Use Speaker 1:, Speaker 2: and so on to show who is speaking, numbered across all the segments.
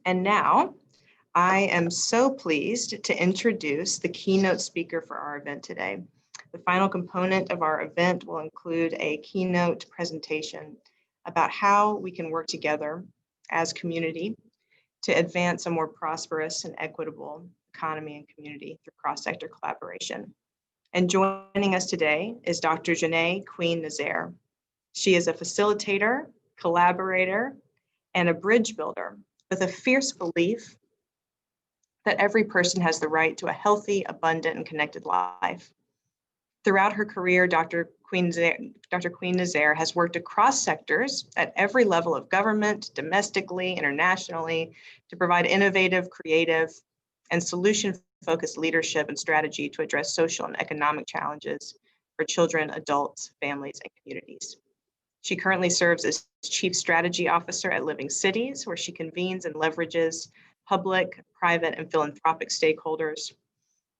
Speaker 1: And now I am so pleased to introduce the keynote speaker for our event today. The final component of our event will include a keynote presentation about how we can work together as community to advance a more prosperous and equitable economy and community through cross-sector collaboration. And joining us today is Dr. JaNay Queen Nazaire. She is a facilitator, collaborator, and a bridge builder with a fierce belief that every person has the right to a healthy, abundant, and connected life. Throughout her career, Dr. Queen Nazaire has worked across sectors at every level of government, domestically, internationally, to provide innovative, creative, and solution-focused leadership and strategy to address social and economic challenges for children, adults, families, and communities. She currently serves as Chief Strategy Officer at Living Cities, where she convenes and leverages public, private, and philanthropic stakeholders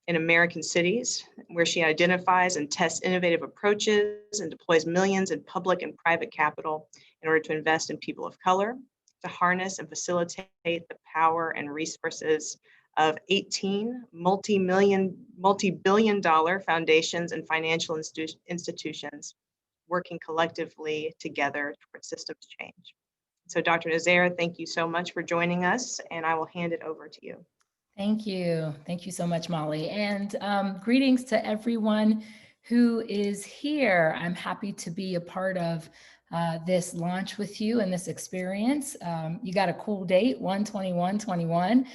Speaker 1: in American cities, where she identifies and tests innovative approaches and deploys millions in public and private capital in order to invest in people of color, to harness and facilitate the power and resources of 18 multi-billion dollar foundations and financial institutions working collectively together towards systems change. So Dr. Nazaire, thank you so much for joining us, and I will hand it over to you.
Speaker 2: Thank you. Thank you so much, Molly. And greetings to everyone who is here. I'm happy to be a part of this launch with you and this experience. You got a cool date, 1/21/21.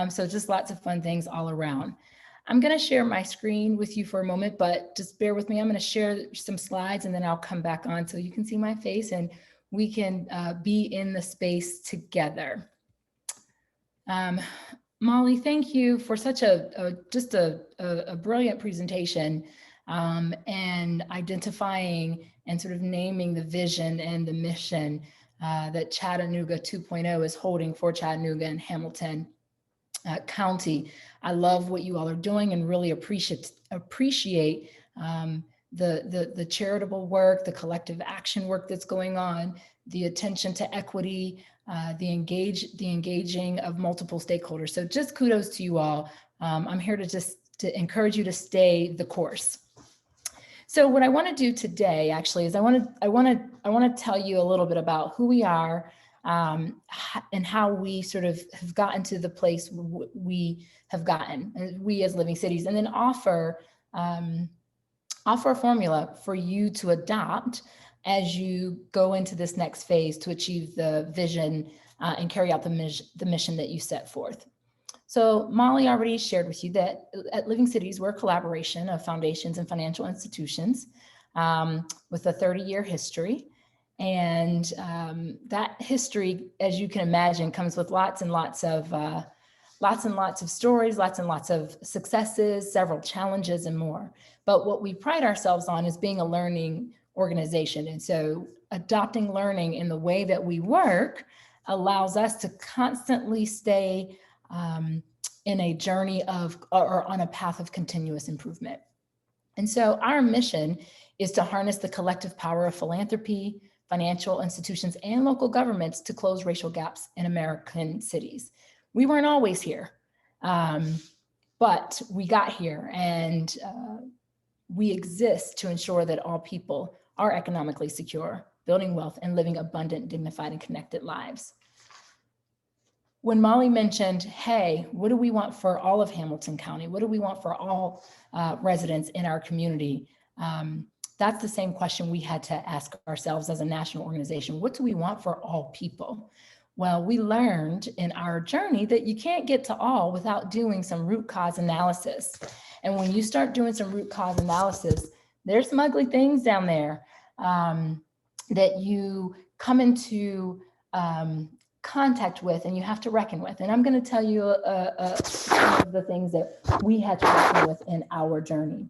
Speaker 2: So just lots of fun things all around. I'm going to share my screen with you for a moment, but just bear with me. I'm going to share some slides and then I'll come back on so you can see my face and we can be in the space together. Molly, thank you for such a brilliant presentation and identifying and sort of naming the vision and the mission that Chattanooga 2.0 is holding for Chattanooga and Hamilton County. I love what you all are doing and really appreciate the charitable work, the collective action work that's going on, the attention to equity, the engaging of multiple stakeholders. So just kudos to you all. I'm here to encourage you to stay the course. So what I want to do today actually is I want to tell you a little bit about who we are and how we sort of have gotten to the place we have gotten, we as Living Cities, and then offer a formula for you to adopt as you go into this next phase to achieve the vision and carry out the mission that you set forth. So Molly already shared with you that at Living Cities, we're a collaboration of foundations and financial institutions with a 30-year history. And that history, as you can imagine, comes with lots and lots of stories, lots and lots of successes, several challenges and more. But what we pride ourselves on is being a learning organization. And so adopting learning in the way that we work allows us to constantly stay in a journey of, or on a path of continuous improvement. And so our mission is to harness the collective power of philanthropy, financial institutions, and local governments to close racial gaps in American cities. We weren't always here, but we got here, and we exist to ensure that all people are economically secure, building wealth, and living abundant, dignified, and connected lives. When Molly mentioned, hey, what do we want for all of Hamilton County? What do we want for all residents in our community? That's the same question we had to ask ourselves as a national organization. What do we want for all people? Well, we learned in our journey that you can't get to all without doing some root cause analysis. And when you start doing some root cause analysis, there's some ugly things down there that you come into contact with and you have to reckon with. And I'm going to tell you some of the things that we had to reckon with in our journey.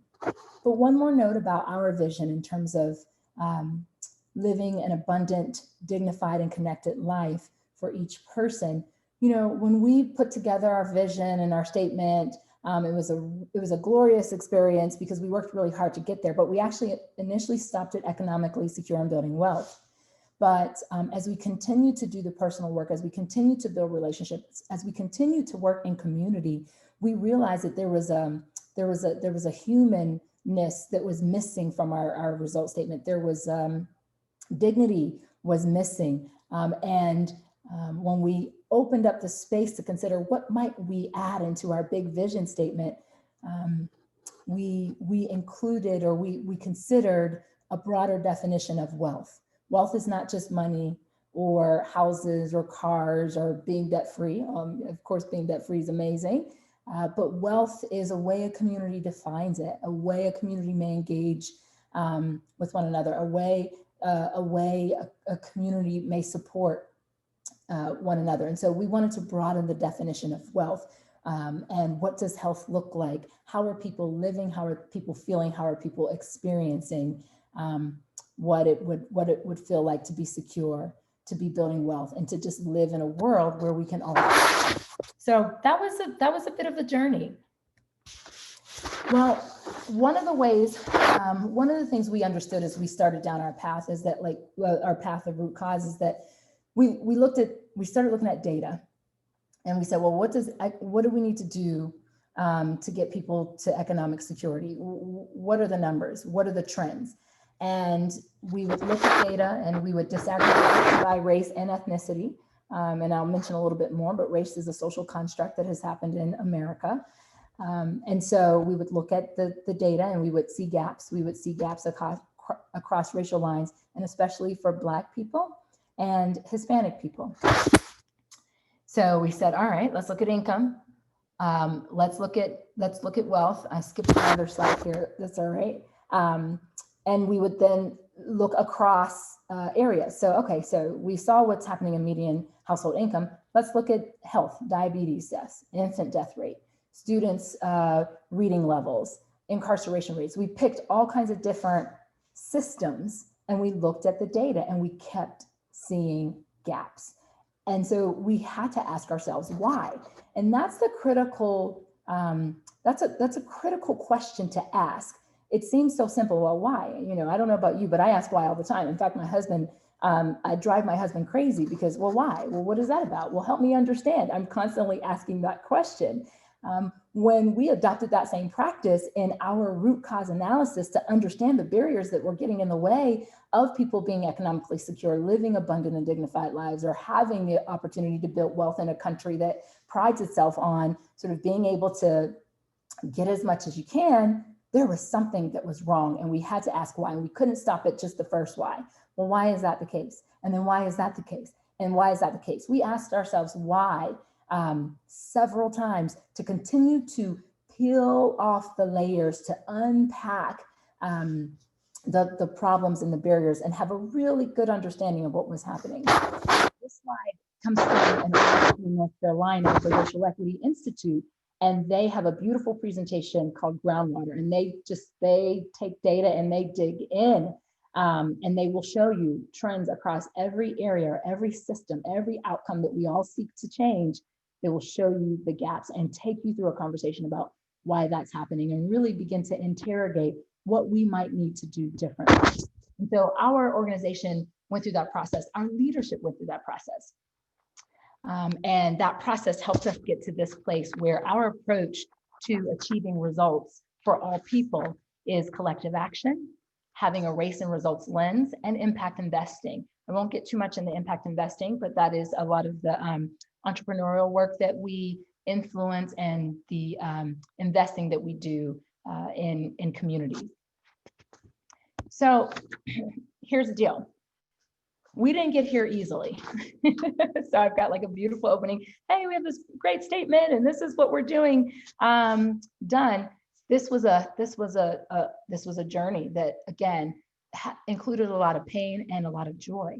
Speaker 2: But one more note about our vision in terms of living an abundant, dignified, and connected life for each person. You know, when we put together our vision and our statement, it was a glorious experience because we worked really hard to get there, but we actually initially stopped at economically secure and building wealth. But as we continue to do the personal work, as we continue to build relationships, as we continue to work in community, we realized that there was a humanness that was missing from our result statement. There was dignity was missing. When we opened up the space to consider what might we add into our big vision statement, we included, or we considered, a broader definition of wealth. Wealth is not just money or houses or cars or being debt free. Of course, being debt free is amazing, but wealth is a way a community defines it, a way a community may engage with one another, a way a community may support one another. And so we wanted to broaden the definition of wealth. And what does health look like? How are people living? How are people feeling? How are people experiencing what it would feel like to be secure, to be building wealth, and to just live in a world where we can all. So that was a bit of a journey. Well, one of the things we understood as we started down our path is that, our path of root cause, is that we started looking at data, and we said, well, what do we need to do to get people to economic security? What are the numbers? What are the trends? And we would look at data, and we would disaggregate by race and ethnicity. And I'll mention a little bit more, but race is a social construct that has happened in America. And so we would look at the data, and we would see gaps. We would see gaps across racial lines, and especially for Black people and Hispanic people. So we said, all right, let's look at income. Let's look at wealth. I skipped another slide here. That's all right. And we would then look across areas. So, okay, so we saw what's happening in median household income. Let's look at health, diabetes deaths, infant death rate, students' reading levels, incarceration rates. We picked all kinds of different systems, and we looked at the data, and we kept seeing gaps. And so we had to ask ourselves why. And that's the critical, that's a critical question to ask. It seems so simple. Well, why? I don't know about you, but I ask why all the time. In fact, my husband, I drive my husband crazy because, well, why? Well, what is that about? Well, help me understand. I'm constantly asking that question. When we adopted that same practice in our root cause analysis to understand the barriers that were getting in the way of people being economically secure, living abundant and dignified lives, or having the opportunity to build wealth in a country that prides itself on sort of being able to get as much as you can, there was something that was wrong, and we had to ask why, and we couldn't stop at just the first why. Well, why is that the case? And then why is that the case? And why is that the case? We asked ourselves why several times to continue to peel off the layers, to unpack the problems and the barriers, and have a really good understanding of what was happening. This slide comes from North Carolina, the Racial Equity Institute, and they have a beautiful presentation called Groundwater, and they take data and they dig in, and they will show you trends across every area, every system, every outcome that we all seek to change. They will show you the gaps and take you through a conversation about why that's happening, and really begin to interrogate what we might need to do differently. And so our organization went through that process. Our leadership went through that process. And that process helped us get to this place where our approach to achieving results for all people is collective action, having a race and results lens, and impact investing. I won't get too much in the impact investing, but that is a lot of the entrepreneurial work that we influence, and the investing that we do in communities. So here's the deal. We didn't get here easily. So I've got like a beautiful opening. Hey, we have this great statement, and this is what we're doing. Done. This was a journey that, again, included a lot of pain and a lot of joy.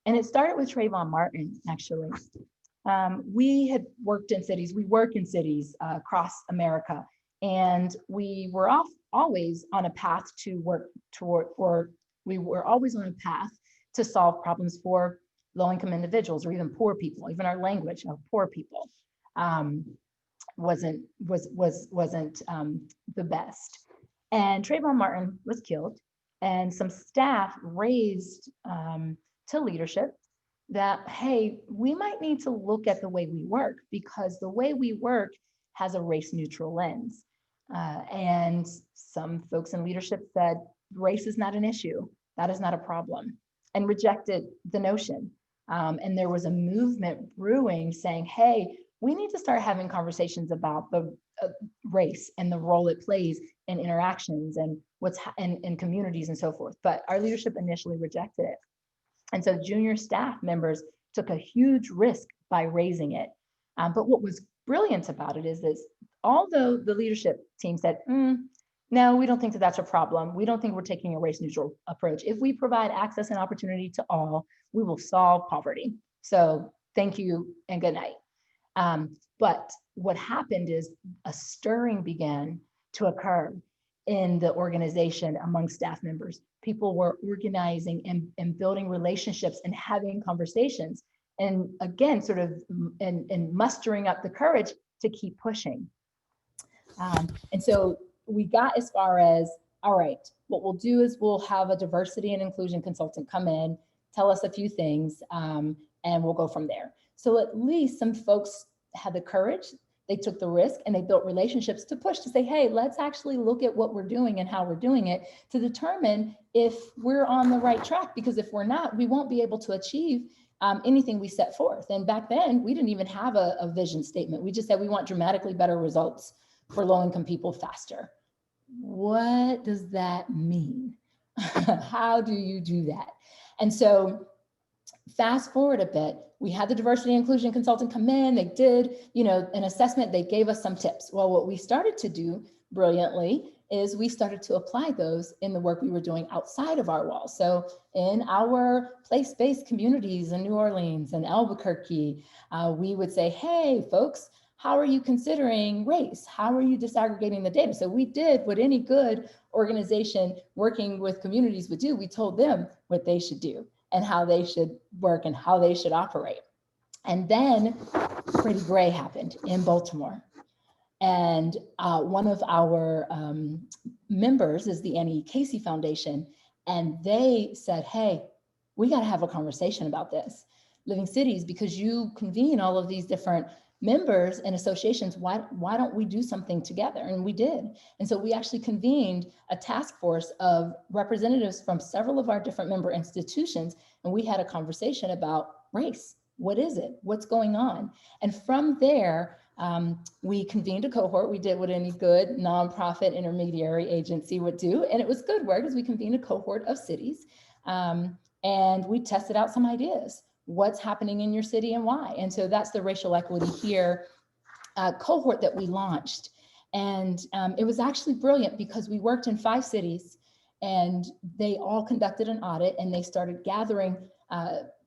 Speaker 2: And it started with Trayvon Martin, actually. We had worked in cities. We work in cities across America, and we were always on a path to work toward, or we were always on a path to solve problems for low-income individuals, or even poor people. Even our language of poor people wasn't the best. And Trayvon Martin was killed, and some staff raised to leadership that, hey, we might need to look at the way we work, because the way we work has a race neutral lens. And some folks in leadership said, race is not an issue. That is not a problem, and rejected the notion. And there was a movement brewing saying, hey, we need to start having conversations about the race and the role it plays in interactions and in communities and so forth. But our leadership initially rejected it. And so junior staff members took a huge risk by raising it. But what was brilliant about it is this, although the leadership team said, no, we don't think that that's a problem. We don't think we're taking a race neutral approach. If we provide access and opportunity to all, we will solve poverty. So thank you and good night. But what happened is a stirring began to occur in the organization among staff members. People were organizing and building relationships and having conversations. And again, sort of and mustering up the courage to keep pushing. And so we got as far as, all right, what we'll do is we'll have a diversity and inclusion consultant come in, tell us a few things, and we'll go from there. So at least some folks had the courage, they took the risk, and they built relationships to push to say, hey, let's actually look at what we're doing and how we're doing it to determine if we're on the right track, because if we're not, we won't be able to achieve anything we set forth. And back then, we didn't even have a vision statement. We just said we want dramatically better results for low-income people faster. What does that mean? How do you do that? And so fast forward a bit, we had the diversity and inclusion consultant come in, they did, an assessment, they gave us some tips. Well, what we started to do brilliantly is we started to apply those in the work we were doing outside of our walls. So in our place-based communities in New Orleans and Albuquerque, we would say, hey, folks, how are you considering race? How are you disaggregating the data? So we did what any good organization working with communities would do. We told them what they should do and how they should work and how they should operate. And then Freddie Gray happened in Baltimore. And one of our members is the Annie Casey Foundation. And they said, hey, we got to have a conversation about this. Living Cities, because you convene all of these different members and associations, why don't we do something together? And we did. And so we actually convened a task force of representatives from several of our different member institutions. And we had a conversation about race. What is it? What's going on? And from there, we convened a cohort. We did what any good nonprofit intermediary agency would do. And it was good work, as we convened a cohort of cities. And we tested out some ideas. What's happening in your city and why? And so that's the Racial Equity Here cohort that we launched. And it was actually brilliant because we worked in 5 cities and they all conducted an audit, and they started gathering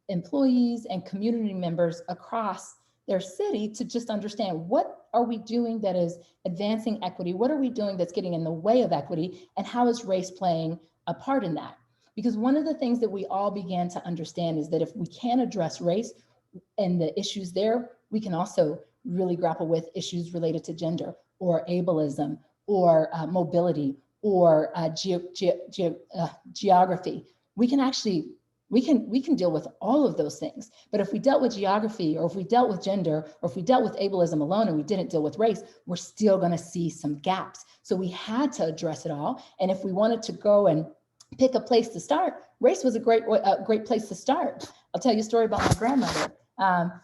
Speaker 2: employees and community members across their city to just understand, what are we doing that is advancing equity? What are we doing that's getting in the way of equity? And how is race playing a part in that? Because one of the things that we all began to understand is that if we can address race and the issues there, we can also really grapple with issues related to gender or ableism or mobility or geography. We can deal with all of those things. But if we dealt with geography, or if we dealt with gender, or if we dealt with ableism alone and we didn't deal with race, we're still going to see some gaps. So we had to address it all. And if we wanted to go and pick a place to start, race was a great place to start. I'll tell you a story about my grandmother.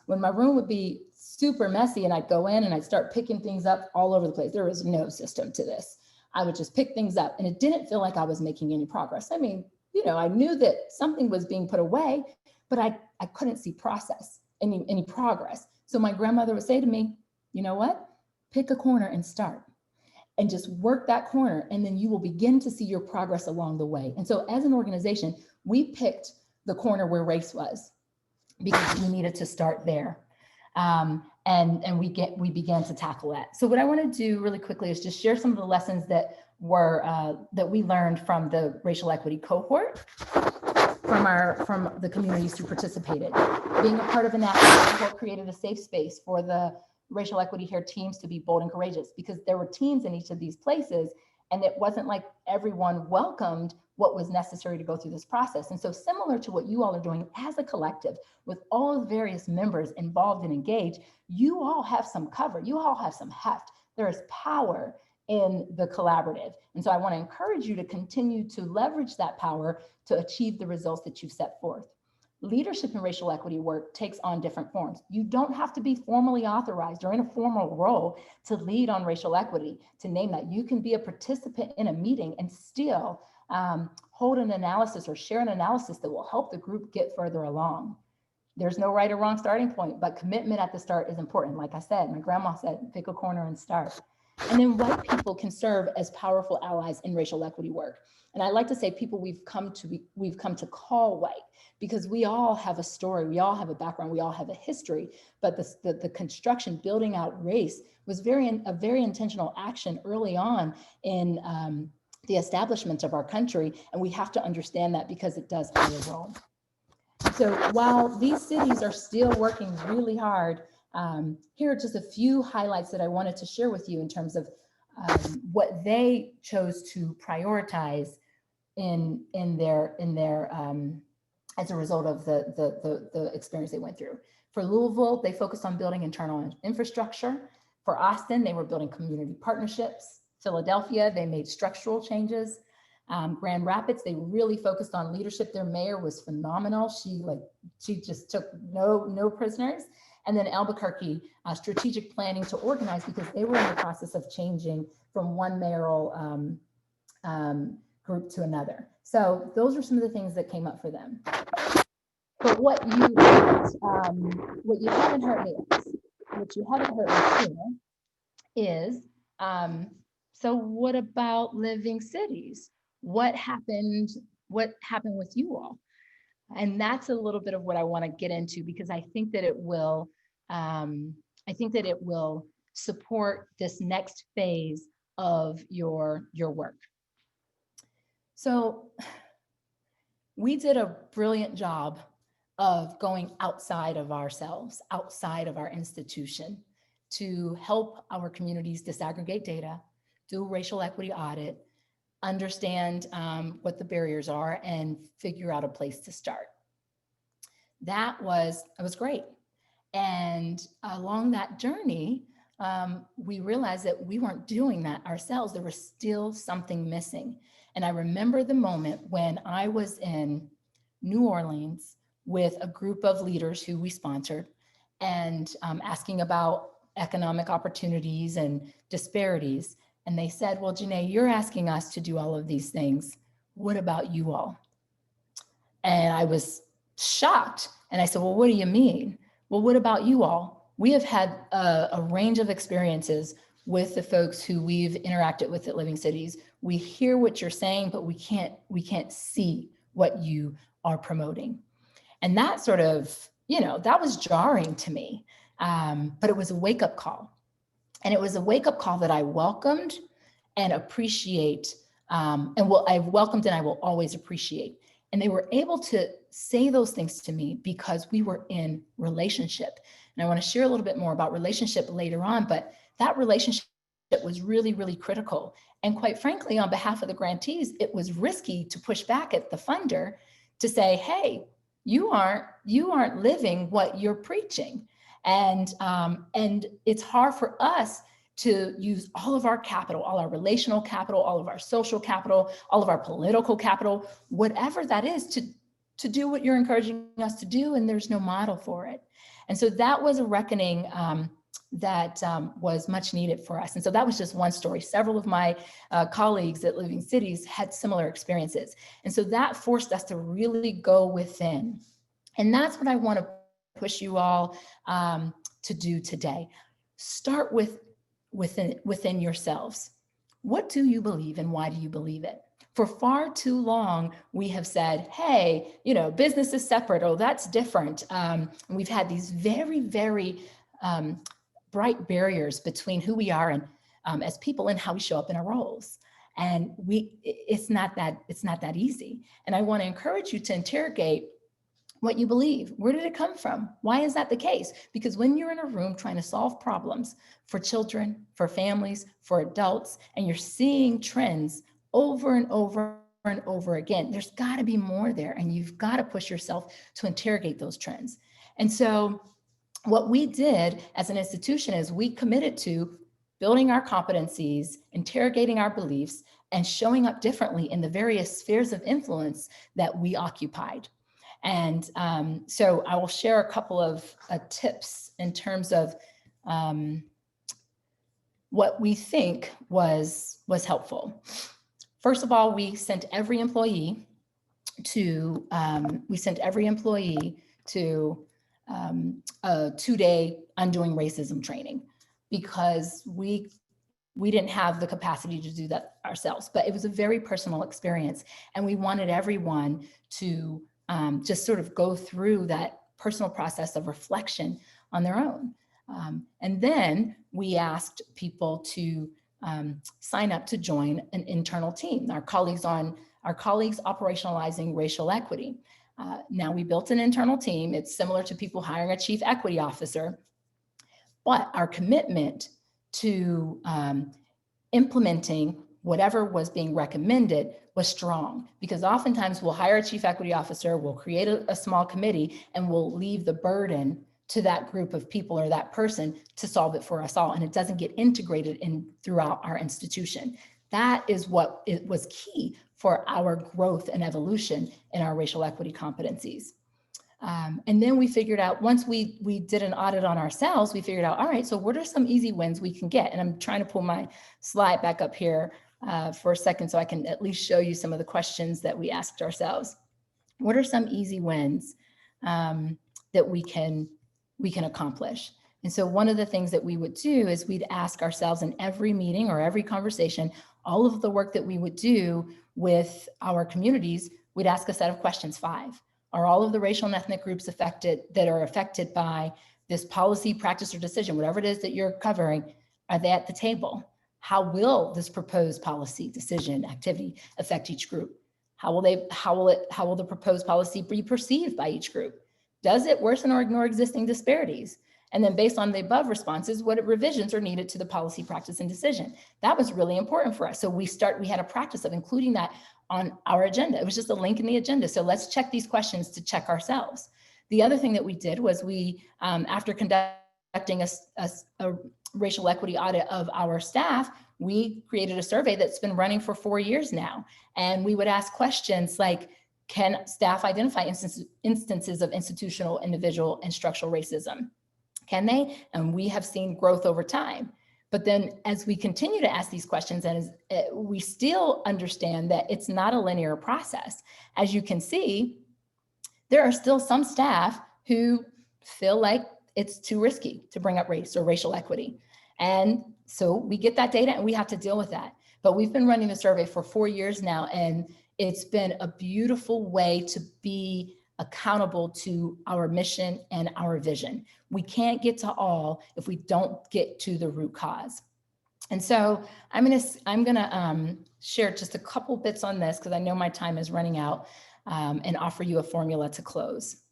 Speaker 2: When my room would be super messy and I'd go in and I'd start picking things up all over the place. There was no system to this. I would just pick things up, and it didn't feel like I was making any progress. I mean, I knew that something was being put away, but I couldn't see any progress. So my grandmother would say to me, you know what? Pick a corner and start. And just work that corner, and then you will begin to see your progress along the way. And so as an organization, we picked the corner where race was because we needed to start there. And we began to tackle that. So what I want to do really quickly is just share some of the lessons that we learned from the racial equity cohort, from the communities who participated. Being a part of a national cohort created a safe space for the Racial Equity Here teams to be bold and courageous, because there were teams in each of these places, and it wasn't like everyone welcomed what was necessary to go through this process. And so similar to what you all are doing as a collective, with all of the various members involved and engaged, you all have some cover, you all have some heft. There is power in the collaborative. And so I want to encourage you to continue to leverage that power to achieve the results that you've set forth. Leadership in racial equity work takes on different forms. You don't have to be formally authorized or in a formal role to lead on racial equity, to name that. You can be a participant in a meeting and still hold an analysis or share an analysis that will help the group get further along. There's no right or wrong starting point, but commitment at the start is important. Like I said, my grandma said, pick a corner and start. And then white people can serve as powerful allies in racial equity work. And I like to say people we've come to call white, because we all have a story, we all have a background, we all have a history, but the construction, building out race was a very intentional action early on in the establishment of our country. And we have to understand that because it does play a role. So while these cities are still working really hard, here are just a few highlights that I wanted to share with you in terms of what they chose to prioritize in their as a result of the experience they went through. For Louisville, they focused on building internal infrastructure. For Austin, they were building community partnerships. Philadelphia, they made structural changes. Grand Rapids, they really focused on leadership. Their mayor was phenomenal. She just took no prisoners. And then Albuquerque, strategic planning to organize, because they were in the process of changing from one mayoral group to another. So those are some of the things that came up for them. But what you haven't heard me share is, so what about living cities? What happened with you all? And that's a little bit of what I want to get into, because I think that it will support this next phase of your work. So we did a brilliant job of going outside of ourselves, outside of our institution, to help our communities disaggregate data, do a racial equity audit, understand what the barriers are, and figure out a place to start. It was great. And along that journey, we realized that we weren't doing that ourselves. There was still something missing. And I remember the moment when I was in New Orleans with a group of leaders who we sponsored, and asking about economic opportunities and disparities. And they said, well, JaNay, you're asking us to do all of these things. What about you all? And I was shocked. And I said, well, what do you mean? Well, what about you all? We have had a range of experiences with the folks who we've interacted with at Living Cities. We hear what you're saying, but we can't see what you are promoting. And that sort of, that was jarring to me, but it was a wake-up call. And it was a wake-up call that I welcomed and appreciate, I've welcomed and I will always appreciate. And they were able to say those things to me because we were in relationship. And I want to share a little bit more about relationship later on, but that relationship was really, really critical. And quite frankly, on behalf of the grantees, it was risky to push back at the funder to say, hey, you aren't living what you're preaching. And it's hard for us to use all of our capital, all our relational capital, all of our social capital, all of our political capital, whatever that is, to do what you're encouraging us to do, and there's no model for it. And so that was a reckoning that was much needed for us. And so that was just one story. Several of my colleagues at Living Cities had similar experiences. And so that forced us to really go within. And that's what I want to push you all to do today. Start within yourselves. What do you believe and why do you believe it? For far too long, we have said, hey, business is separate. Oh, that's different. And we've had these very, very bright barriers between who we are and as people and how we show up in our roles. And it's not that easy. And I want to encourage you to interrogate what you believe. Where did it come from? Why is that the case? Because when you're in a room trying to solve problems for children, for families, for adults, and you're seeing trends over and over and over again, there's got to be more there, and you've got to push yourself to interrogate those trends. And so what we did as an institution is we committed to building our competencies, interrogating our beliefs, and showing up differently in the various spheres of influence that we occupied. And so I will share a couple of tips in terms of what we think was helpful. First of all, we sent every employee to a 2-day undoing racism training, because we didn't have the capacity to do that ourselves, but it was a very personal experience. And we wanted everyone to just sort of go through that personal process of reflection on their own. And then we asked people to sign up to join an internal team, our colleagues operationalizing racial equity. Now we built an internal team. It's similar to people hiring a chief equity officer, but our commitment to implementing whatever was being recommended was strong, because oftentimes we'll hire a chief equity officer, we'll create a small committee, and we'll leave the burden to that group of people or that person to solve it for us all. And it doesn't get integrated in throughout our institution. That is what it was key for our growth and evolution in our racial equity competencies. And then we figured out, once we did an audit on ourselves, we figured out, all right, so what are some easy wins we can get? And I'm trying to pull my slide back up here for a second so I can at least show you some of the questions that we asked ourselves. What are some easy wins that we can accomplish? And so one of the things that we would do is we'd ask ourselves in every meeting or every conversation, all of the work that we would do with our communities, we'd ask a set of questions, 5. Are all of the racial and ethnic groups that are affected by this policy, practice, or decision, whatever it is that you're covering, are they at the table? How will this proposed policy, decision, activity affect each group? How will the proposed policy be perceived by each group? Does it worsen or ignore existing disparities? And then based on the above responses, what revisions are needed to the policy, practice, and decision? That was really important for us. So we had a practice of including that on our agenda. It was just a link in the agenda. So let's check these questions to check ourselves. The other thing that we did was we, after conducting a racial equity audit of our staff, we created a survey that's been running for 4 years now. And we would ask questions like, can staff identify instances of institutional, individual, and structural racism? Can they? And we have seen growth over time. But then as we continue to ask these questions, and we still understand that it's not a linear process. As you can see, there are still some staff who feel like it's too risky to bring up race or racial equity. And so we get that data and we have to deal with that. But we've been running the survey for 4 years now, and it's been a beautiful way to be accountable to our mission and our vision. We can't get to all if we don't get to the root cause. And so I'm gonna share just a couple bits on this because I know my time is running out, and offer you a formula to close.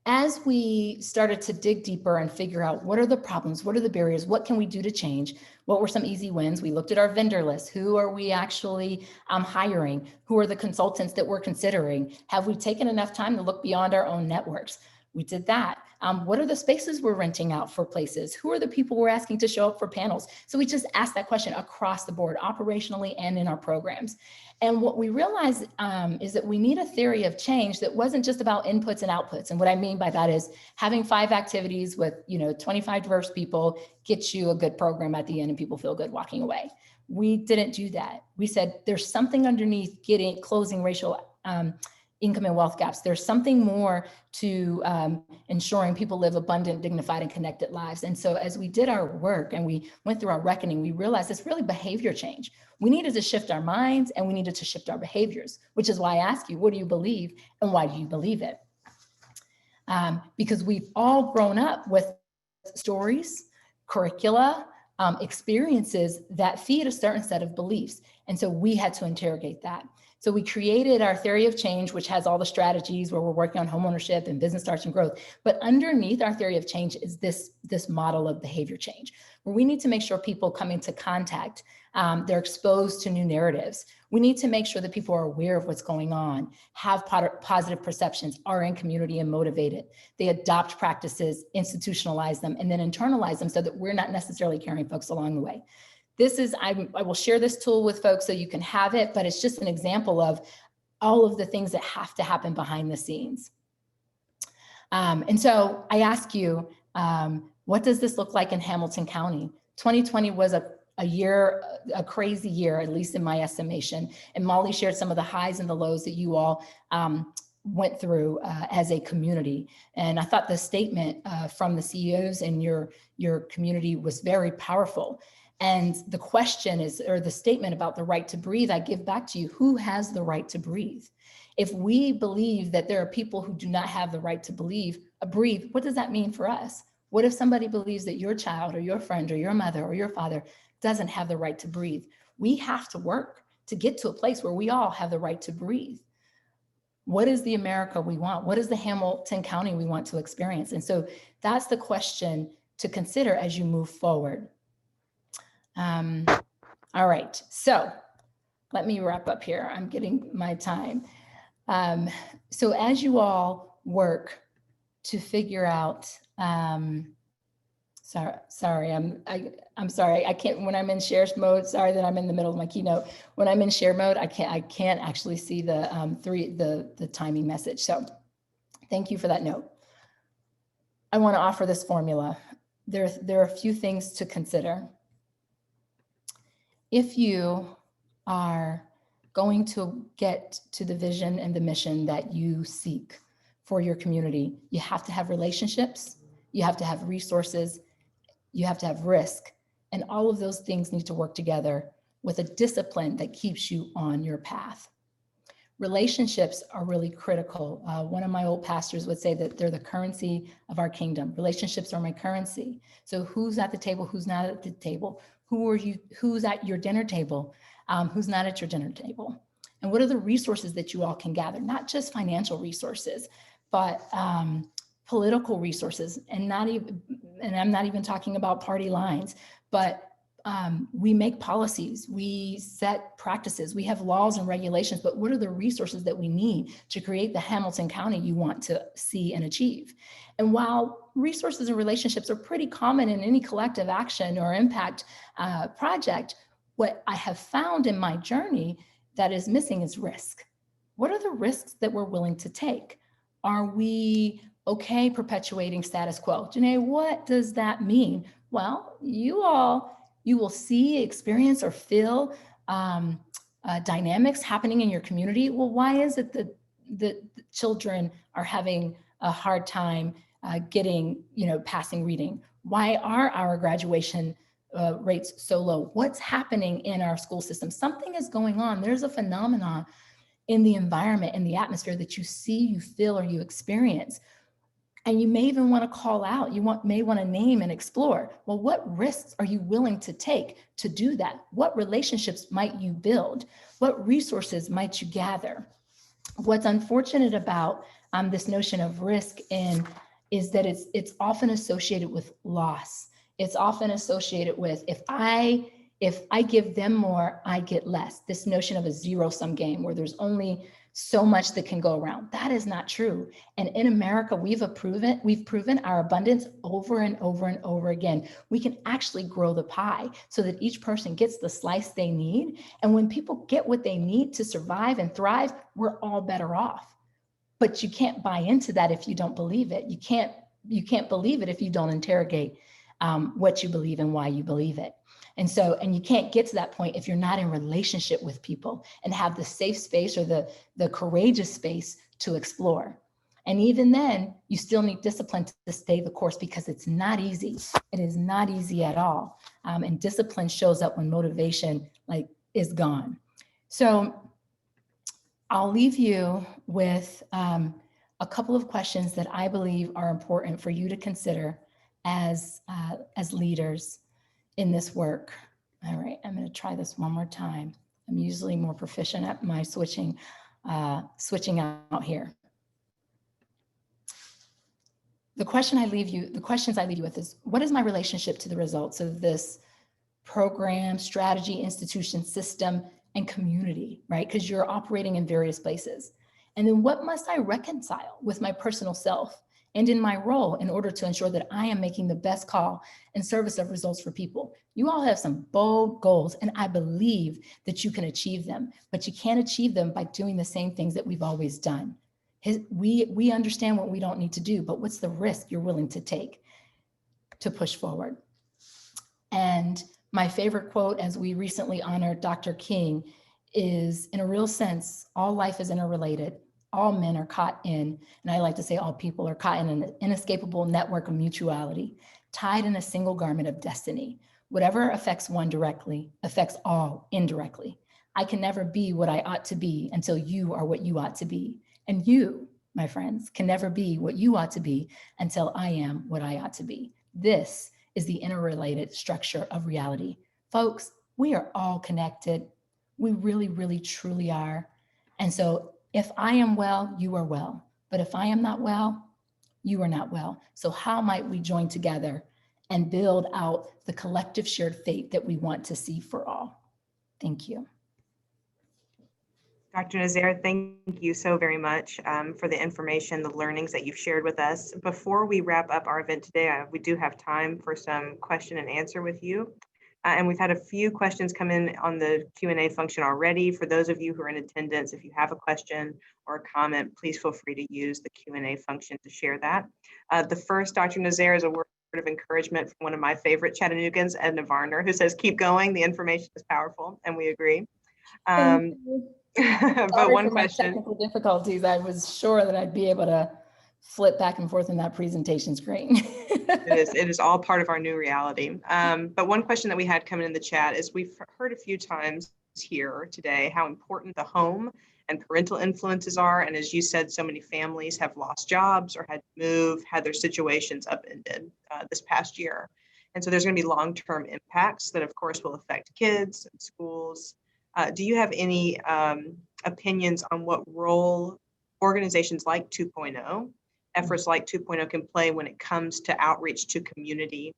Speaker 2: As we started to dig deeper and figure out what are the problems, what are the barriers, what can we do to change, what were some easy wins, we looked at our vendor list. Who are we actually hiring? Who are the consultants that we're considering? Have we taken enough time to look beyond our own networks? We did that. What are the spaces we're renting out for places? Who are the people we're asking to show up for panels? So we just asked that question across the board, operationally and in our programs. And what we realized is that we need a theory of change that wasn't just about inputs and outputs. And what I mean by that is having 5 activities with 25 diverse people gets you a good program at the end and people feel good walking away. We didn't do that. We said there's something underneath closing racial income and wealth gaps. There's something more to ensuring people live abundant, dignified, and connected lives. And so as we did our work and we went through our reckoning, we realized it's really behavior change. We needed to shift our minds and we needed to shift our behaviors, which is why I ask you, what do you believe and why do you believe it? Because we've all grown up with stories, curricula, experiences that feed a certain set of beliefs. And so we had to interrogate that. So we created our theory of change, which has all the strategies where we're working on homeownership and business starts and growth. But underneath our theory of change is this model of behavior change, where we need to make sure people come into contact, they're exposed to new narratives. We need to make sure that people are aware of what's going on, have positive perceptions, are in community and motivated. They adopt practices, institutionalize them, and then internalize them so that we're not necessarily carrying folks along the way. This is, I will share this tool with folks so you can have it, but it's just an example of all of the things that have to happen behind the scenes. And so I ask you, what does this look like in Hamilton County? 2020 was a crazy year, at least in my estimation. And Molly shared some of the highs and the lows that you all went through as a community. And I thought the statement from the CEOs in your community was very powerful. And the question is, or the statement about the right to breathe, I give back to you, who has the right to breathe? If we believe that there are people who do not have the right to breathe, what does that mean for us? What if somebody believes that your child or your friend or your mother or your father doesn't have the right to breathe? We have to work to get to a place where we all have the right to breathe. What is the America we want? What is the Hamilton County we want to experience? And so that's the question to consider as you move forward. All right, so let me wrap up here. I'm getting my time. So as you all work to figure out, I'm sorry, I can't, when I'm in share mode, sorry that I'm in the middle of my keynote. When I'm in share mode, I can't actually see the timing message. So thank you for that note. I want to offer this formula. There are a few things to consider. If you are going to get to the vision and the mission that you seek for your community, you have to have relationships, you have to have resources, you have to have risk, and all of those things need to work together with a discipline that keeps you on your path. Relationships are really critical. One of my old pastors would say that they're the currency of our kingdom. Relationships are my currency. So who's at the table, who's not at the table? Who's at your dinner table? Who's not at your dinner table? And what are the resources that you all can gather? Not just financial resources, but political resources, and I'm not even talking about party lines, but we make policies, we set practices, we have laws and regulations, but what are the resources that we need to create the Hamilton County you want to see and achieve? And while resources and relationships are pretty common in any collective action or impact project, what I have found in my journey that is missing is risk. What are the risks that we're willing to take? Are we okay perpetuating status quo? JaNay, what does that mean? Well, you will see, experience, or feel dynamics happening in your community. Well, why is it that the children are having a hard time passing reading? Why are our graduation rates so low? What's happening in our school system? Something is going on. There's a phenomenon in the environment, in the atmosphere that you see, you feel, or you experience. And you may even want to call out, may want to name and explore. Well, what risks are you willing to take to do that? What relationships might you build? What resources might you gather? What's unfortunate about this notion of risk is that it's often associated with loss. It's often associated with, if I give them more, I get less. This notion of a zero-sum game where there's only so much that can go around. That is not true. And in America, we've proven our abundance over and over and over again. We can actually grow the pie so that each person gets the slice they need. And when people get what they need to survive and thrive, we're all better off. But you can't buy into that if you don't believe it. You can't believe it if you don't interrogate what you believe and why you believe it. And you can't get to that point if you're not in relationship with people and have the safe space or the courageous space to explore. And even then, you still need discipline to stay the course because it's not easy. It is not easy at all. And discipline shows up when motivation is gone. So I'll leave you with a couple of questions that I believe are important for you to consider as leaders in this work. All right, I'm going to try this one more time. I'm usually more proficient at my switching out here. The questions I leave you with is, what is my relationship to the results of this program, strategy, institution, system, and community, right? Because you're operating in various places. And then what must I reconcile with my personal self and in my role in order to ensure that I am making the best call in service of results for people? You all have some bold goals, and I believe that you can achieve them, but you can't achieve them by doing the same things that we've always done. We understand what we don't need to do, but what's the risk you're willing to take to push forward? And my favorite quote, as we recently honored Dr. King, is, in a real sense, all life is interrelated. All men are caught in, and I like to say all people are caught in an inescapable network of mutuality, tied in a single garment of destiny. Whatever affects one directly affects all indirectly. I can never be what I ought to be until you are what you ought to be. And you, my friends, can never be what you ought to be until I am what I ought to be. This is the interrelated structure of reality. Folks, we are all connected. We really, really, truly are. And so if I am well, you are well. But if I am not well, you are not well. So how might we join together and build out the collective shared fate that we want to see for all? Thank you.
Speaker 1: Dr. Nazaire, thank you so very much for the information, the learnings that you've shared with us. Before we wrap up our event today, we do have time for some question and answer with you. And we've had a few questions come in on the Q&A function already. For those of you who are in attendance, if you have a question or a comment, please feel free to use the Q&A function to share that. The first, Dr. Nazaire, is a word of encouragement from one of my favorite Chattanoogans, Edna Varner, who says, keep going, the information is powerful, and we agree. But one question.
Speaker 2: Technical difficulties. I was sure that I'd be able to flip back and forth in that presentation screen.
Speaker 1: It is all part of our new reality. But one question that we had coming in the chat is, we've heard a few times here today how important the home and parental influences are. And as you said, so many families have lost jobs or had to move, had their situations upended this past year. And so there's going to be long-term impacts that, of course, will affect kids and schools. Do you have any opinions on what role organizations like 2.0, efforts like 2.0 can play when it comes to outreach to community,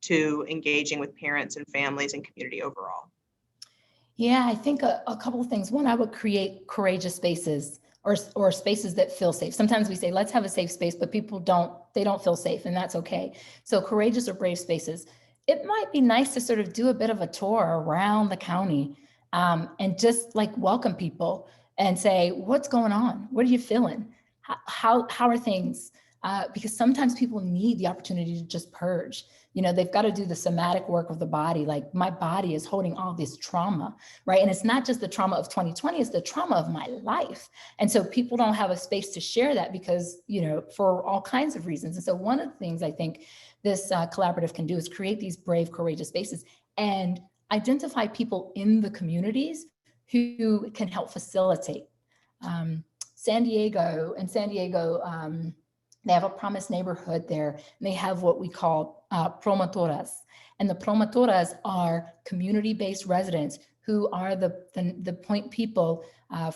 Speaker 1: to engaging with parents and families and community overall?
Speaker 2: Yeah, I think a couple of things. One, I would create courageous spaces or spaces that feel safe. Sometimes we say, let's have a safe space, but people don't feel safe, and that's okay. So courageous or brave spaces. It might be nice to sort of do a bit of a tour around the county and just like welcome people and say, what's going on? What are you feeling? How are things? Because sometimes people need the opportunity to just purge. You know, they've got to do the somatic work of the body. Like, my body is holding all this trauma, right? And it's not just the trauma of 2020, it's the trauma of my life. And so people don't have a space to share that because, you know, for all kinds of reasons. And so one of the things I think this collaborative can do is create these brave, courageous spaces and identify people in the communities who can help facilitate. San Diego, they have a promised neighborhood there, and they have what we call promotoras. And the promotoras are community-based residents who are the point people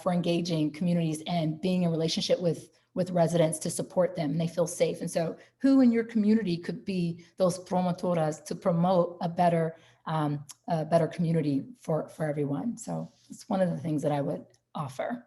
Speaker 2: for engaging communities and being in relationship with residents to support them, and they feel safe. And so who in your community could be those promotoras to promote a better community for everyone? So it's one of the things that I would offer.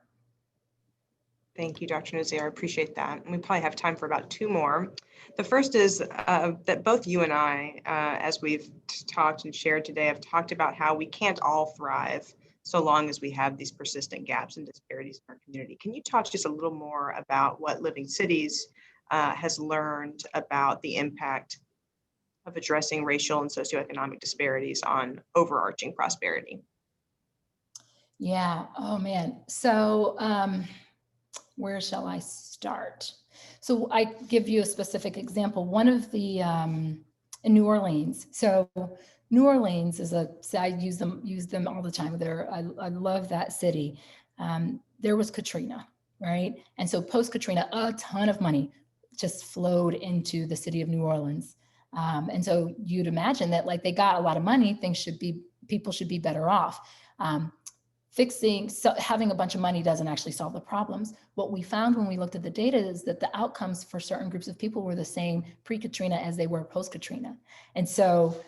Speaker 1: Thank you, Dr. Nazaire. I appreciate that. And we probably have time for about two more. The first is that both you and I, as we've talked and shared today, have talked about how we can't all thrive so long as we have these persistent gaps and disparities in our community. Can you talk just a little more about what Living Cities has learned about the impact of addressing racial and socioeconomic disparities on overarching prosperity?
Speaker 2: Yeah. Oh, man. So where shall I start? So I give you a specific example. One of the in New Orleans. So New Orleans is I use them all the time. I love that city. There was Katrina, right? And so post Katrina, a ton of money just flowed into the city of New Orleans. And so you'd imagine that, like, they got a lot of money, people should be better off. having a bunch of money doesn't actually solve the problems. What we found when we looked at the data is that the outcomes for certain groups of people were the same pre-Katrina as they were post-Katrina. And so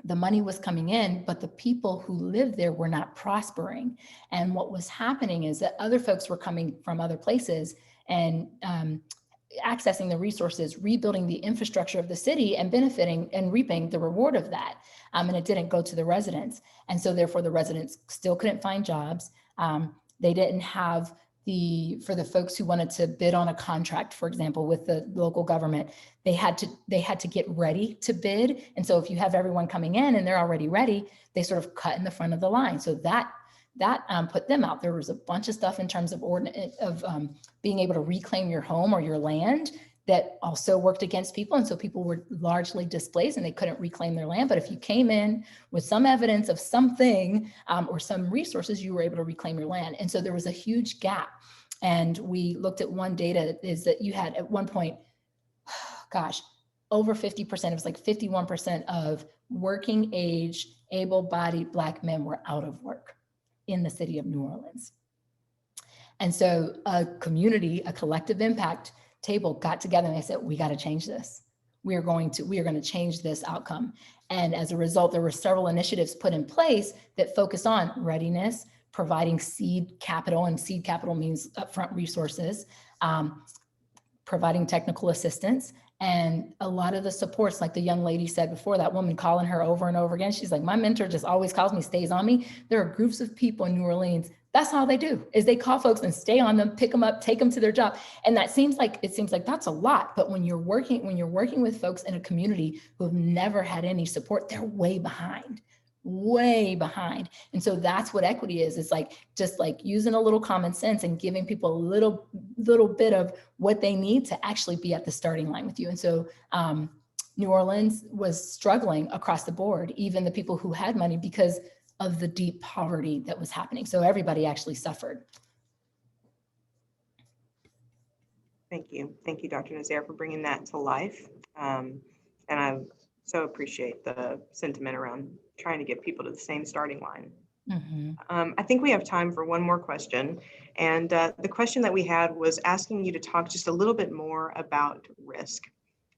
Speaker 2: the money was coming in, but the people who lived there were not prospering. And what was happening is that other folks were coming from other places and accessing the resources, rebuilding the infrastructure of the city and benefiting and reaping the reward of that. And it didn't go to the residents. And so therefore the residents still couldn't find jobs. They didn't have for the folks who wanted to bid on a contract, for example, with the local government, they had to get ready to bid. And so if you have everyone coming in and they're already ready, they sort of cut in the front of the line. So that put them out. There was a bunch of stuff in terms of being able to reclaim your home or your land that also worked against people. And so people were largely displaced and they couldn't reclaim their land. But if you came in with some evidence of something or some resources, you were able to reclaim your land. And so there was a huge gap. And we looked at one data is that you had at one point, gosh, over 50%, it was like 51% of working age, able-bodied Black men were out of work in the city of New Orleans. And so a community, a collective impact table got together and they said, we got to change this. We are going to change this outcome. And as a result, there were several initiatives put in place that focus on readiness, providing seed capital, and seed capital means upfront resources, providing technical assistance, and a lot of the supports, like the young lady said before, that woman calling her over and over again. She's like, my mentor just always calls me, stays on me. There are groups of people in New Orleans. That's all they do is they call folks and stay on them, pick them up, take them to their job. And it seems like that's a lot. But when you're working with folks in a community who have never had any support, they're way behind. And so that's what equity is. It's like, just like using a little common sense and giving people a little bit of what they need to actually be at the starting line with you. And so New Orleans was struggling across the board, even the people who had money, because of the deep poverty that was happening. So everybody actually suffered.
Speaker 1: Thank you. Thank you, Dr. Nazaire, for bringing that to life. And I so appreciate the sentiment around trying to get people to the same starting line. Mm-hmm. I think we have time for one more question. And the question that we had was asking you to talk just a little bit more about risk,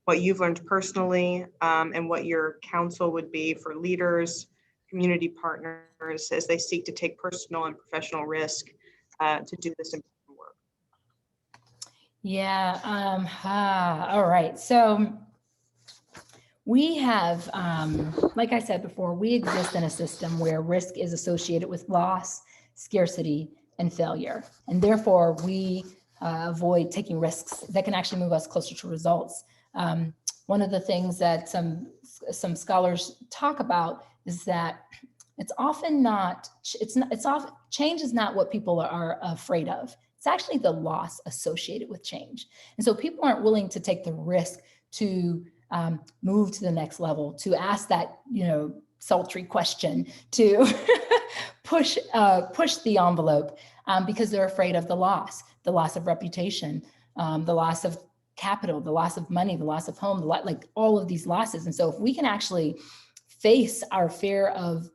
Speaker 1: what you've learned personally, and what your counsel would be for leaders, community partners, as they seek to take personal and professional risk to do this important work.
Speaker 2: Yeah, all right. So we have, like I said before, we exist in a system where risk is associated with loss, scarcity, and failure. And therefore, we avoid taking risks that can actually move us closer to results. One of the things that some scholars talk about is that change is not what people are afraid of. It's actually the loss associated with change. And so people aren't willing to take the risk to move to the next level, to ask that, sultry question, to push the envelope, because they're afraid of the loss of reputation, the loss of capital, the loss of money, the loss of home, like all of these losses. And so if we can actually face our fear of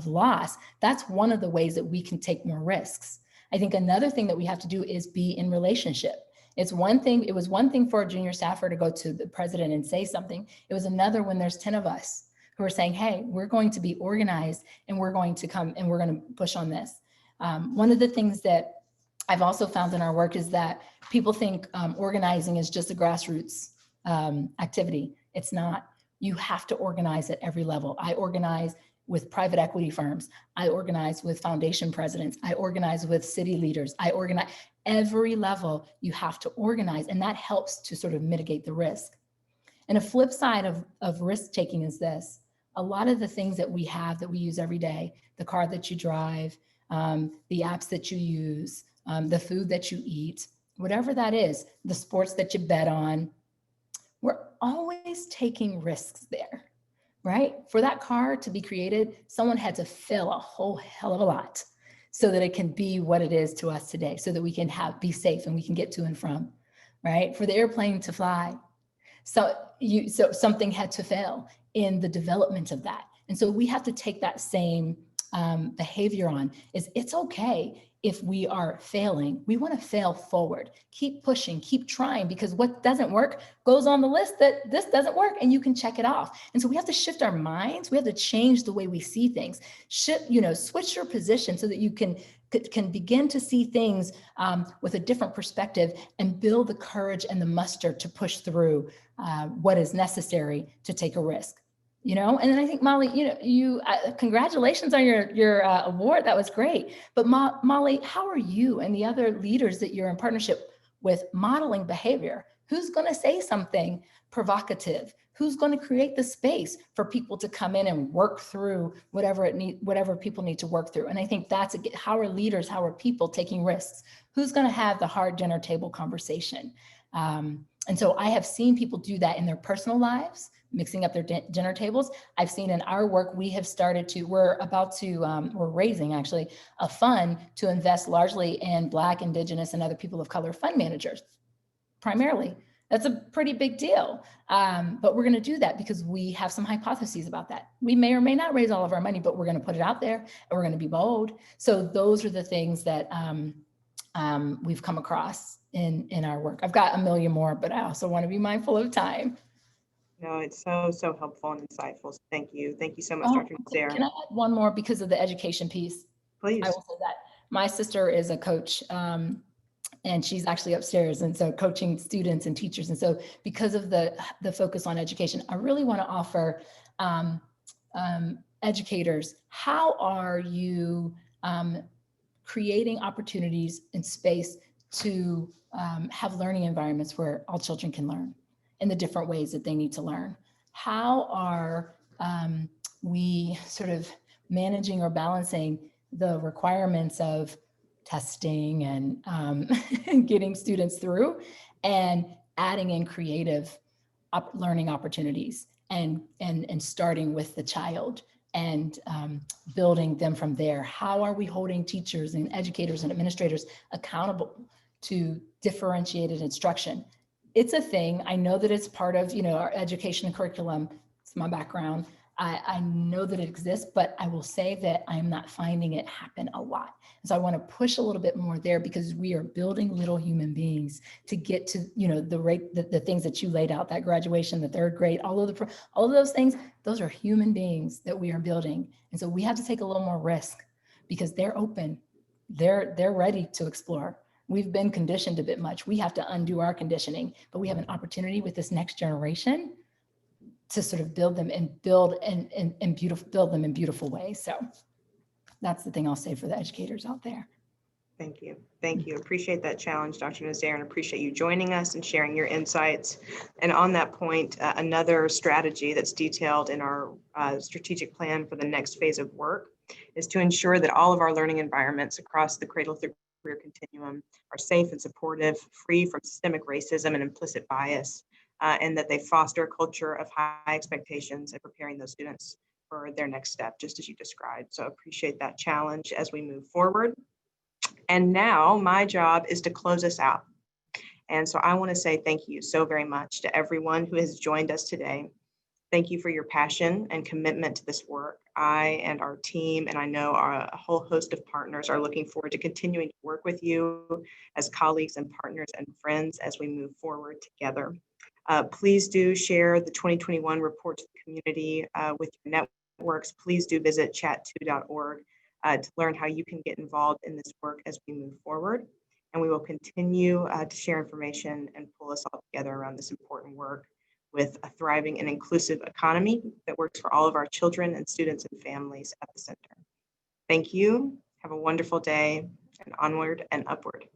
Speaker 2: loss, that's one of the ways that we can take more risks. I think another thing that we have to do is be in relationship. It was one thing for a junior staffer to go to the president and say something. It was another when there's 10 of us who are saying, hey, we're going to be organized and we're going to come and we're going to push on this. One of the things that I've also found in our work is that people think organizing is just a grassroots activity. It's not. You have to organize at every level. I organize with private equity firms. I organize with foundation presidents. I organize with city leaders. I organize every level. You have to organize, and that helps to sort of mitigate the risk. And a flip side of risk taking is this. A lot of the things that we have that we use every day, the car that you drive, the apps that you use, the food that you eat, whatever that is, the sports that you bet on, we're always taking risks there, right? For that car to be created, someone had to fail a whole hell of a lot so that it can be what it is to us today, so that we can be safe and we can get to and from, right? For the airplane to fly. So something had to fail in the development of that. And so we have to take that same behavior on is it's okay if we are failing. We want to fail forward. Keep pushing, keep trying, because what doesn't work goes on the list that this doesn't work, and you can check it off. And so we have to shift our minds. We have to change the way we see things. Switch your position so that you can begin to see things with a different perspective and build the courage and the muster to push through what is necessary to take a risk. And then I think, Molly, congratulations on your award. That was great. But Molly, how are you and the other leaders that you're in partnership with modeling behavior? Who's going to say something provocative? Who's going to create the space for people to come in and work through whatever people need to work through? And I think that's how are leaders, how are people taking risks? Who's going to have the hard dinner table conversation? And so I have seen people do that in their personal lives, mixing up their dinner tables. I've seen in our work, we're raising actually a fund to invest largely in Black, Indigenous, and other people of color fund managers, primarily. That's a pretty big deal. But we're going to do that because we have some hypotheses about that. We may or may not raise all of our money, but we're going to put it out there and we're going to be bold. So those are the things that we've come across in our work. I've got a million more, but I also want to be mindful of time.
Speaker 1: No, it's so helpful and insightful. So thank you. Thank you so much, Dr. Nazaire.
Speaker 2: Can I add one more because of the education piece?
Speaker 1: Please.
Speaker 2: I will say that my sister is a coach, and she's actually upstairs, and so coaching students and teachers. And so because of the focus on education, I really want to offer educators, how are you creating opportunities and space to have learning environments where all children can learn in the different ways that they need to learn? How are we sort of managing or balancing the requirements of testing and getting students through and adding in creative learning opportunities and starting with the child and building them from there? How are we holding teachers and educators and administrators accountable to differentiated instruction? It's a thing. I know that it's part of, our education curriculum. It's my background. I know that it exists, but I will say that I am not finding it happen a lot. So I want to push a little bit more there because we are building little human beings to get to, the things that you laid out, that graduation, the third grade, all of those things, those are human beings that we are building. And so we have to take a little more risk because they're open. They're ready to explore. We've been conditioned a bit much. We have to undo our conditioning, but we have an opportunity with this next generation to sort of build them and build them in beautiful ways. So that's the thing I'll say for the educators out there.
Speaker 1: Thank you. Thank you. Appreciate that challenge, Dr. Nazaire, and appreciate you joining us and sharing your insights. And on that point, another strategy that's detailed in our strategic plan for the next phase of work is to ensure that all of our learning environments across the cradle through career continuum are safe and supportive, free from systemic racism and implicit bias, and that they foster a culture of high expectations and preparing those students for their next step, just as you described. So appreciate that challenge as we move forward. And now my job is to close us out. And so I want to say thank you so very much to everyone who has joined us today. Thank you for your passion and commitment to this work. I and our team, and I know a whole host of partners, are looking forward to continuing to work with you as colleagues and partners and friends as we move forward together. Please do share the 2021 report to the community with your networks. Please do visit chat2.org to learn how you can get involved in this work as we move forward. And we will continue to share information and pull us all together around this important work with a thriving and inclusive economy that works for all of our children and students and families at the center. Thank you. Have a wonderful day, and onward and upward.